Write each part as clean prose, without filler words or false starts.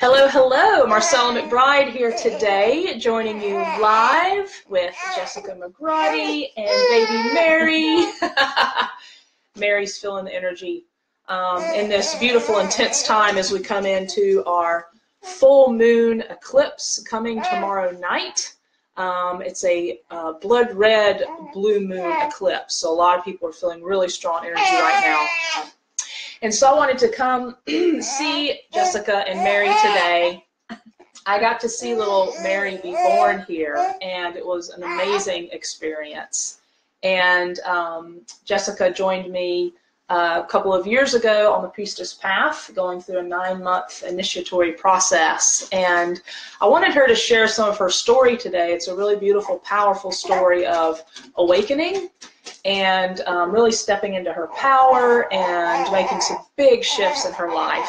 Hello, hello. Marcella McBride here today, joining you live with Jessica McGrady and baby Mary. Mary's feeling the energy in this beautiful, intense time as we come into our full moon eclipse coming tomorrow night. It's a blood red blue moon eclipse, so a lot of people are feeling really strong energy right now. And so I wanted to come see Jessica and Mary today. I got to see little Mary be born here, and it was an amazing experience. And Jessica joined me a couple of years ago on the Priestess Path, going through a 9-month initiatory process. And I wanted her to share some of her story today. It's a really beautiful, powerful story of awakening and really stepping into her power and making some big shifts in her life.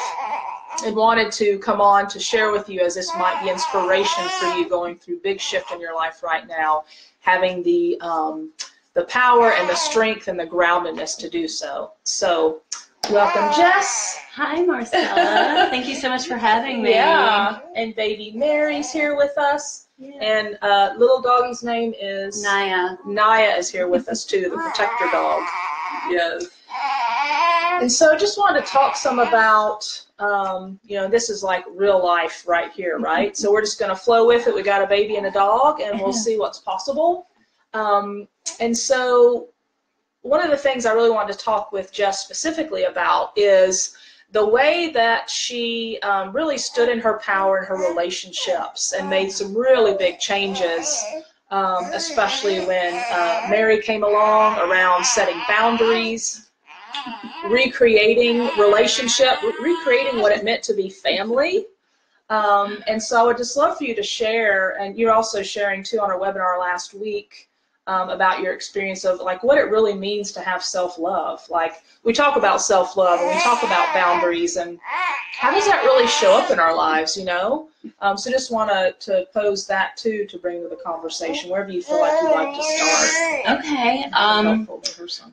And wanted to come on to share with you, as this might be inspiration for you going through big shift in your life right now, having the power and the strength and the groundedness to do so. So welcome, Jess. Hi, Marcella. Thank you so much for having me. Yeah, and baby Mary's here with us. Yeah. And little doggy's name is? Naya. Naya is here with us too, the protector dog. Yes. And so I just wanted to talk some about, you know, this is like real life right here, right? So we're just going to flow with it. We got a baby and a dog, and we'll see what's possible. And so one of the things I really wanted to talk with Jess specifically about is the way that she really stood in her power in her relationships and made some really big changes, especially when Mary came along, around setting boundaries, recreating relationship, recreating what it meant to be family. And so I would just love for you to share, and you're also sharing too on our webinar last week, about your experience of like what it really means to have self-love. Like we talk about self-love and we talk about boundaries, and how does that really show up in our lives, you know? So just want to pose that too, to bring to the conversation, wherever you feel like you'd like to start. Okay.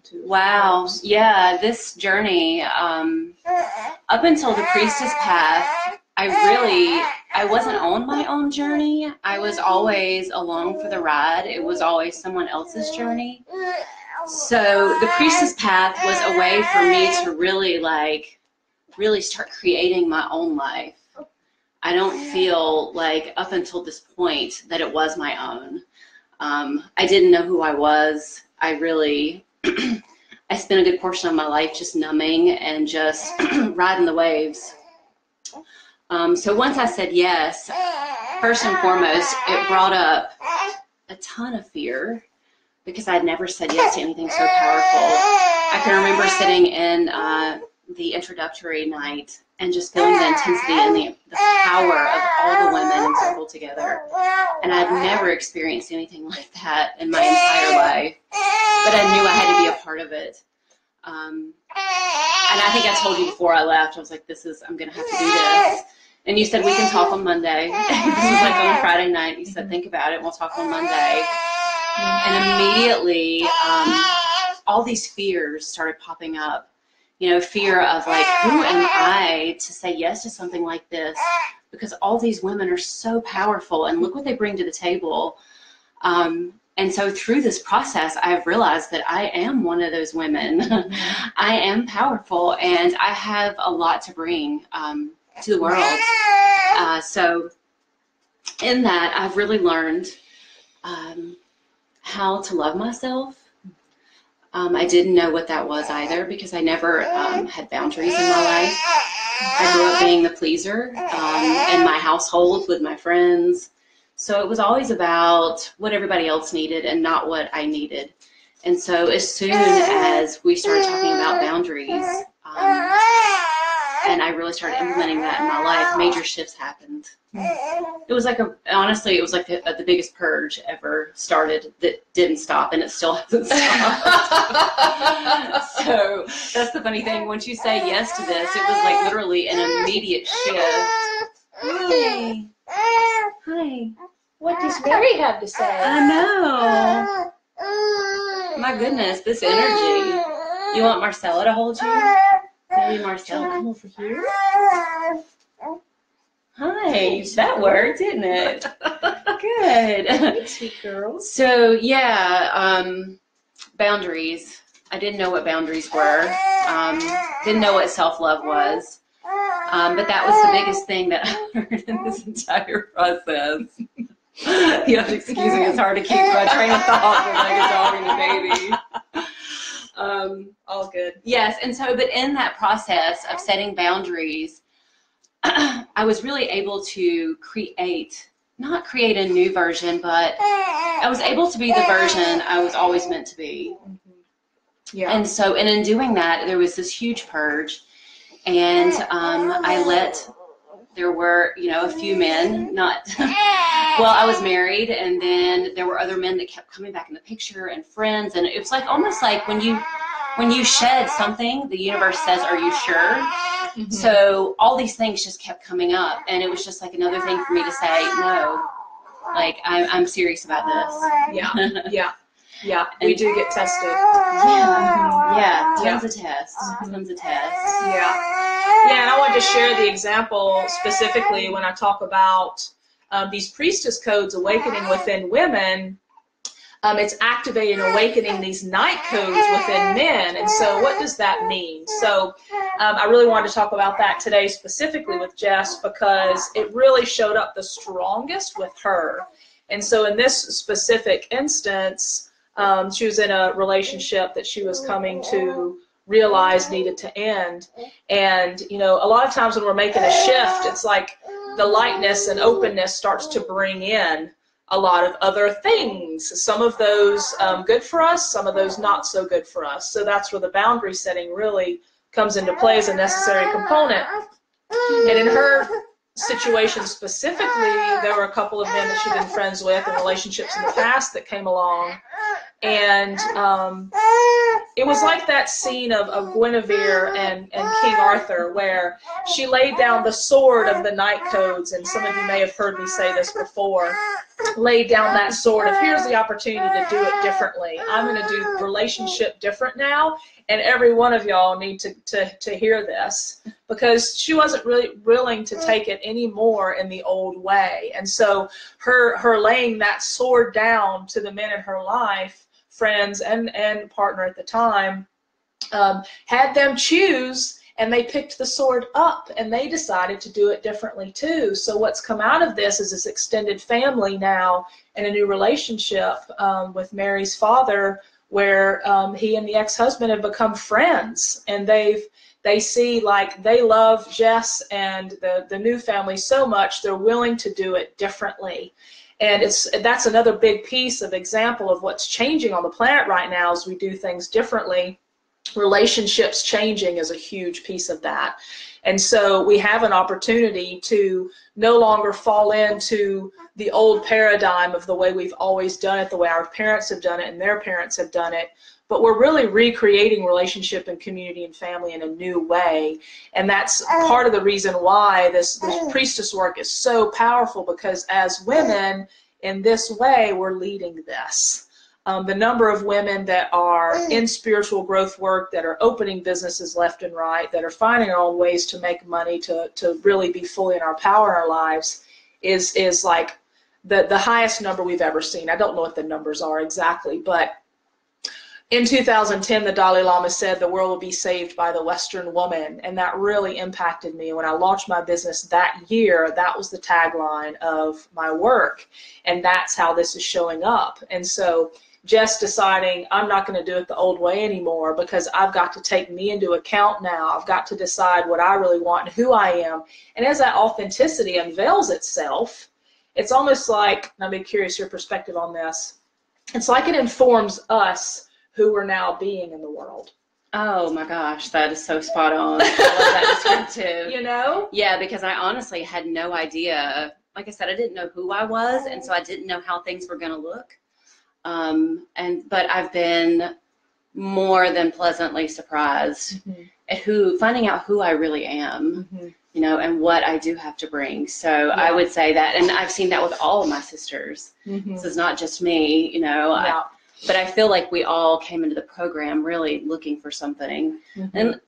Too, wow. Yeah, this journey, up until the Priestess Path, I wasn't on my own journey. I was always along for the ride. It was always someone else's journey. So the Priestess Path was a way for me to really start creating my own life. I don't feel like up until this point that it was my own. I didn't know who I was. I spent a good portion of my life just numbing and just riding the waves. So once I said yes, first and foremost, it brought up a ton of fear because I'd never said yes to anything so powerful. I can remember sitting in the introductory night and just feeling the intensity and the power of all the women circled together. And I'd never experienced anything like that in my entire life, but I knew I had to be a part of it. And I think I told you before I left, I was like, I'm going to have to do this. And you said, we can talk on Monday. This was like on a Friday night. You said, think about it, and we'll talk on Monday. And immediately, all these fears started popping up. You know, fear of like, who am I to say yes to something like this? Because all these women are so powerful, and look what they bring to the table. And so through this process, I've realized that I am one of those women. I am powerful, and I have a lot to bring to the world. So in that, I've really learned how to love myself. I didn't know what that was either, because I never had boundaries in my life. I grew up being the pleaser in my household with my friends. So it was always about what everybody else needed and not what I needed. And so as soon as we started talking about boundaries, and I really started implementing that in my life, major shifts happened. It was like honestly, it was like the biggest purge ever started that didn't stop, and it still hasn't stopped. So that's the funny thing. Once you say yes to this, it was like literally an immediate shift. Hi. Hi. What does Mary have to say? I know. My goodness, this energy. You want Marcella to hold you? Maybe Marcella, come over here. Hi. right. That worked, didn't it? Good. Sweet girls. So yeah, boundaries. I didn't know what boundaries were. Didn't know what self-love was. But that was the biggest thing that I learned in this entire process. You have to excuse me, it's hard to keep my train of thought when I get talking to baby. All good. Yes, and so, but in that process of setting boundaries, I was really able to not create a new version, but I was able to be the version I was always meant to be. Yeah. And so, and in doing that, there was this huge purge, and there were, a few men, I was married, and then there were other men that kept coming back in the picture, and friends, and it was like almost like when you shed something, the universe says, "Are you sure?" Mm-hmm. So all these things just kept coming up, and it was just like another thing for me to say, no, like I'm serious about this. Yeah. We do get tested. Yeah. Tons of tests. Yeah, and I wanted to share the example specifically when I talk about these priestess codes awakening within women. It's activating, awakening these night codes within men. And so what does that mean? So I really wanted to talk about that today specifically with Jess, because it really showed up the strongest with her. And so in this specific instance, she was in a relationship that she was coming to realize needed to end. And, a lot of times when we're making a shift, it's like the lightness and openness starts to bring in a lot of other things. Some of those good for us, some of those not so good for us. So that's where the boundary setting really comes into play as a necessary component. And in her situation specifically, there were a couple of men that she'd been friends with in relationships in the past that came along. And it was like that scene of Guinevere and King Arthur, where she laid down the sword of the night codes, and some of you may have heard me say this before, laid down that sword of, here's the opportunity to do it differently. I'm going to do relationship different now, and every one of y'all need to hear this, because she wasn't really willing to take it anymore in the old way. And so her laying that sword down to the men in her life, friends and partner at the time, had them choose, and they picked the sword up, and they decided to do it differently too. So what's come out of this is this extended family now, and a new relationship with Mary's father, where he and the ex-husband have become friends, and they see, like, they love Jess and the new family so much, they're willing to do it differently. And that's another big piece of example of what's changing on the planet right now as we do things differently. Relationships changing is a huge piece of that. And so we have an opportunity to no longer fall into the old paradigm of the way we've always done it, the way our parents have done it and their parents have done it. But we're really recreating relationship and community and family in a new way. And that's part of the reason why this priestess work is so powerful, because as women in this way, we're leading this. The number of women that are in spiritual growth work, that are opening businesses left and right, that are finding their own ways to make money, to really be fully in our power in our lives, is like the highest number we've ever seen. I don't know what the numbers are exactly, but in 2010, the Dalai Lama said the world will be saved by the Western woman, and that really impacted me. When I launched my business that year, that was the tagline of my work, and that's how this is showing up. And so Jess deciding, I'm not going to do it the old way anymore, because I've got to take me into account now. I've got to decide what I really want and who I am. And as that authenticity unveils itself, it's almost like, and I'd be curious your perspective on this, it's like it informs us who we're now being in the world. Oh my gosh, that is so spot on. I love that descriptive. Yeah, because I honestly had no idea. Like I said, I didn't know who I was, and so I didn't know how things were going to look. But I've been more than pleasantly surprised at finding out who I really am, and what I do have to bring. So yeah. I would say that, and I've seen that with all of my sisters. This is not just me, but I feel like we all came into the program really looking for something. And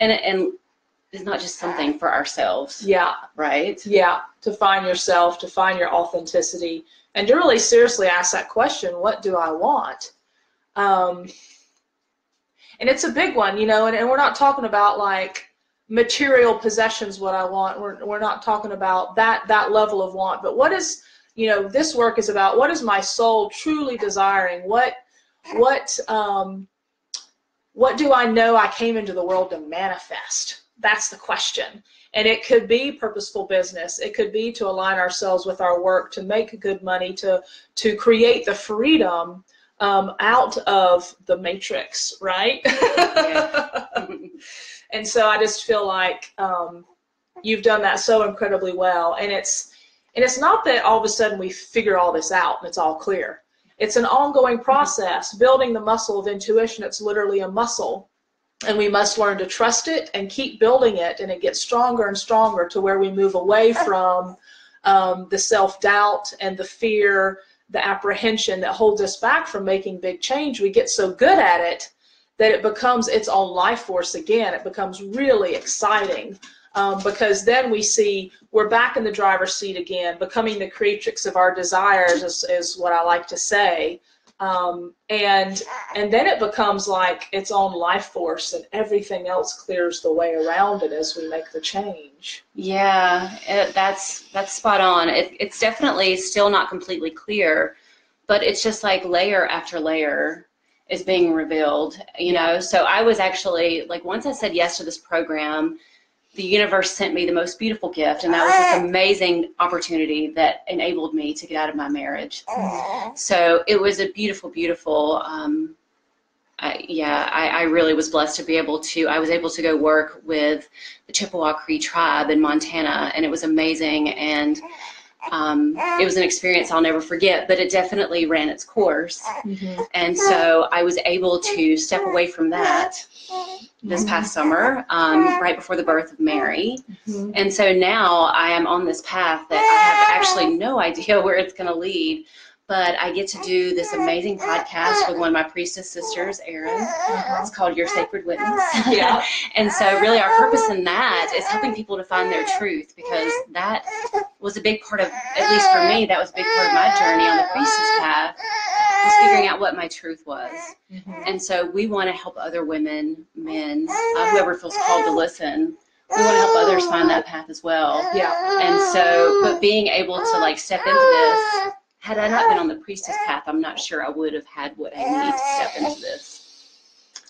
is not just something for ourselves. Yeah. Right? Yeah. To find yourself, to find your authenticity, and to really seriously ask that question, what do I want? And it's a big one, you know, and we're not talking about like material possessions, what I want. We're not talking about that level of want, but what is, you know, this work is about, what is my soul truly desiring? What do I know I came into the world to manifest? That's the question. And it could be purposeful business. It could be to align ourselves with our work, to make good money, to create the freedom out of the matrix, right? And so I just feel like you've done that so incredibly well. And it's not that all of a sudden we figure all this out and it's all clear. It's an ongoing process, building the muscle of intuition. It's literally a muscle. And we must learn to trust it and keep building it, and it gets stronger and stronger to where we move away from the self-doubt and the fear, the apprehension that holds us back from making big change. We get so good at it that it becomes its own life force again. It becomes really exciting because then we see we're back in the driver's seat again, becoming the creatrix of our desires is what I like to say. And then it becomes like its own life force, and everything else clears the way around it as we make the change. Yeah, that's spot on. It's definitely still not completely clear, but it's just like layer after layer is being revealed, you know? So I was actually, like, once I said yes to this program, the universe sent me the most beautiful gift, and that was this amazing opportunity that enabled me to get out of my marriage. So it was a beautiful, beautiful, I really was blessed to be able to, I was able to go work with the Chippewa Cree tribe in Montana, and it was amazing, and it was an experience I'll never forget, but it definitely ran its course. And so I was able to step away from that this past summer, right before the birth of Mary. And so now I am on this path that I have actually no idea where it's going to lead, but I get to do this amazing podcast with one of my priestess sisters, Erin. It's called Your Sacred Witness. Yeah. And so really our purpose in that is helping people to find their truth, because that was a big part of, at least for me, that was a big part of my journey on the priestess path, was figuring out what my truth was. And so we want to help other women, men, whoever feels called to listen. We want to help others find that path as well. Yeah. And so, but being able to like step into this, had I not been on the priestess path, I'm not sure I would have had what I need to step into this.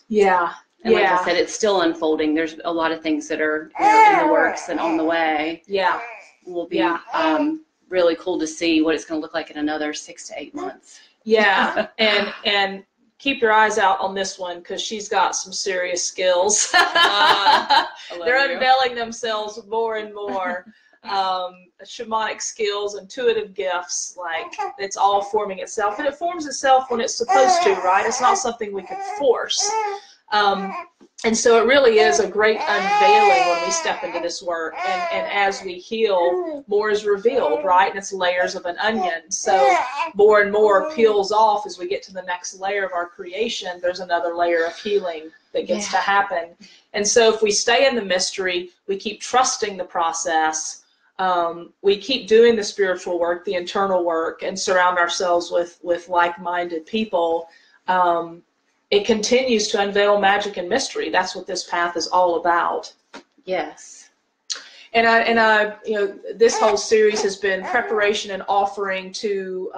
Yeah. And like I said, it's still unfolding. There's a lot of things that are, you know, in the works and on the way. Yeah. Will be really cool to see what it's going to look like in another 6 to 8 months. Yeah. And keep your eyes out on this one, because she's got some serious skills. They're unveiling themselves more and more. Shamanic skills, intuitive gifts, like it's all forming itself, and it forms itself when it's supposed to, right? It's not something we can force. And so it really is a great unveiling when we step into this work, and as we heal, more is revealed, right? And it's layers of an onion. So more and more peels off as we get to the next layer of our creation. There's another layer of healing that gets to happen. And so if we stay in the mystery, we keep trusting the process, we keep doing the spiritual work, the internal work, and surround ourselves with like-minded people, it continues to unveil magic and mystery. That's what this path is all about. Yes. And I, you know, this whole series has been preparation and offering to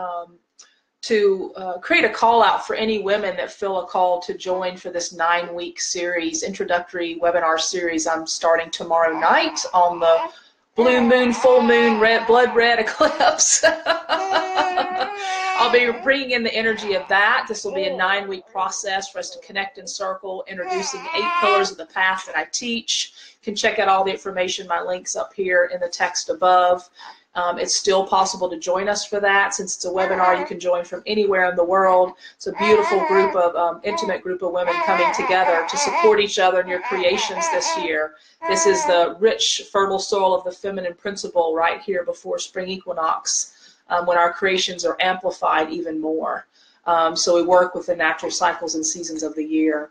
create a call out for any women that feel a call to join for this 9-week series, introductory webinar series. I'm starting tomorrow night on the blue moon, full moon, blood red eclipse. I'll be bringing in the energy of that. This will be a 9-week process for us to connect in circle, introducing the 8 pillars of the path that I teach. You can check out all the information, my links up here in the text above. It's still possible to join us for that. Since it's a webinar, you can join from anywhere in the world. It's a beautiful group of, intimate group of women coming together to support each other in your creations this year. This is the rich, fertile soil of the feminine principle right here before spring equinox, when our creations are amplified even more. So we work with the natural cycles and seasons of the year.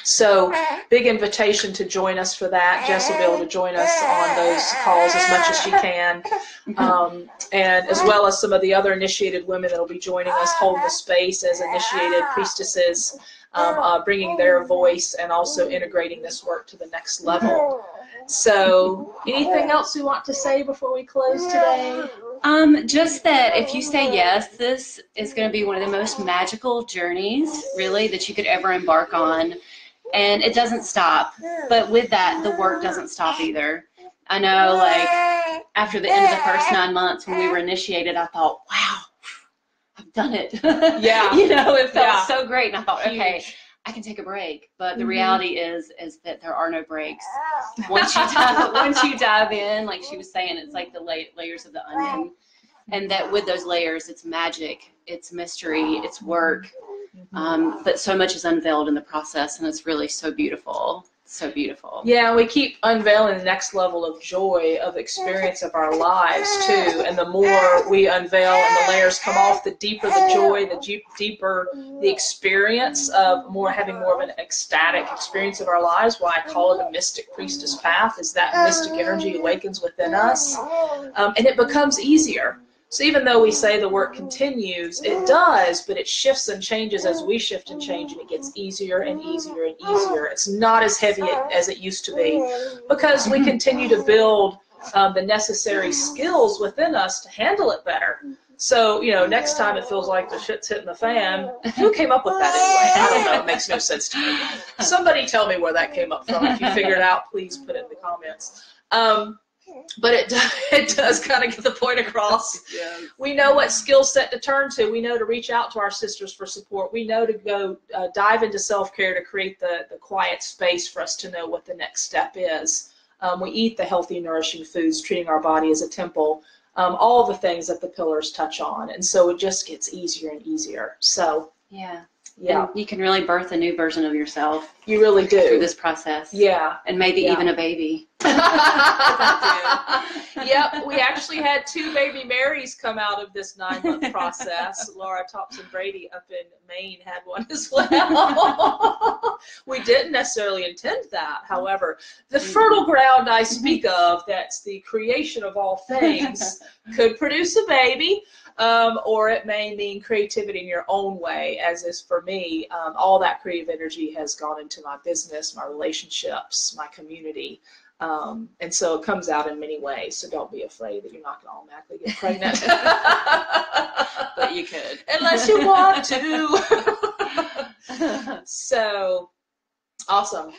So big invitation to join us for that. Jess will be able to join us on those calls as much as she can. And as well as some of the other initiated women that will be joining us, holding the space as initiated priestesses, bringing their voice and also integrating this work to the next level. So anything else we want to say before we close today? Just that if you say yes, this is going to be one of the most magical journeys, really, that you could ever embark on. And it doesn't stop. But with that, the work doesn't stop either. I know, like, after the end of the first 9 months when we were initiated, I thought, wow, I've done it. Yeah. You know, it felt so great. And I thought, okay, Huge. I can take a break. But the reality is that there are no breaks. Once you dive in, like she was saying, it's like the layers of the onion. And that with those layers, it's magic, it's mystery, it's work. But so much is unveiled in the process, and it's really so beautiful. So beautiful. Yeah, we keep unveiling the next level of joy, of experience of our lives, too. And the more we unveil and the layers come off, the deeper the joy, the deeper the experience of having more of an ecstatic experience of our lives. Why I call it a mystic priestess path, is that mystic energy awakens within us. And it becomes easier. So even though we say the work continues, it does, but it shifts and changes as we shift and change, and it gets easier and easier and easier. It's not as heavy as it used to be because we continue to build the necessary skills within us to handle it better. So, you know, next time it feels like the shit's hitting the fan, who came up with that anyway? I don't know. It makes no sense to me. Somebody tell me where that came up from. If you figure it out, please put it in the comments. But it does kind of get the point across. Yes. We know what skill set to turn to. We know to reach out to our sisters for support. We know to go dive into self-care to create the quiet space for us to know what the next step is. We eat the healthy, nourishing foods, treating our body as a temple, all the things that the pillars touch on. And so it just gets easier and easier. So yeah. And you can really birth a new version of yourself. You really do. Through this process. Yeah. And maybe even a baby. Yep, we actually had 2 baby Marys come out of this 9-month process. Laura Thompson Brady up in Maine had one as well. We didn't necessarily intend that. However, the fertile ground I speak of, that's the creation of all things, could produce a baby. Or it may mean creativity in your own way, as is for me. All that creative energy has gone into my business, my relationships, my community. And so it comes out in many ways. So don't be afraid that you're not going to automatically get pregnant. But you could. Unless you want to. So awesome.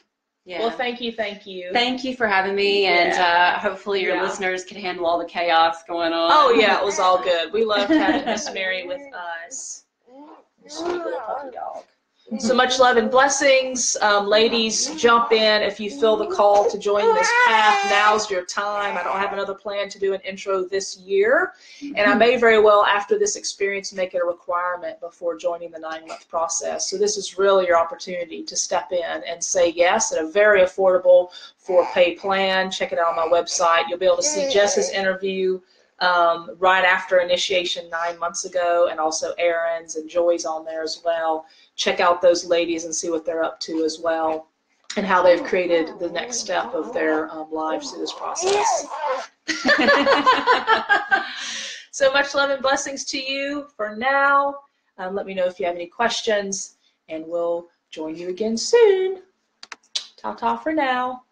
Yeah. Well, thank you. Thank you. Thank you for having me, and hopefully your listeners can handle all the chaos going on. Oh, yeah, it was all good. We loved having Miss Mary with us. Sweet little puppy dog. So much love and blessings. Ladies, jump in if you feel the call to join this path. Now's your time. I don't have another plan to do an intro this year. And I may very well, after this experience, make it a requirement before joining the 9-month process. So this is really your opportunity to step in and say yes at a very affordable 4-pay plan. Check it out on my website. You'll be able to see Jess's interview right after initiation 9 months ago, and also Aaron's and Joy's on there as well. Check out those ladies and see what they're up to as well, and how they've created the next step of their lives through this process. So much love and blessings to you for now. Let me know if you have any questions, and we'll join you again soon. Ta-ta for now.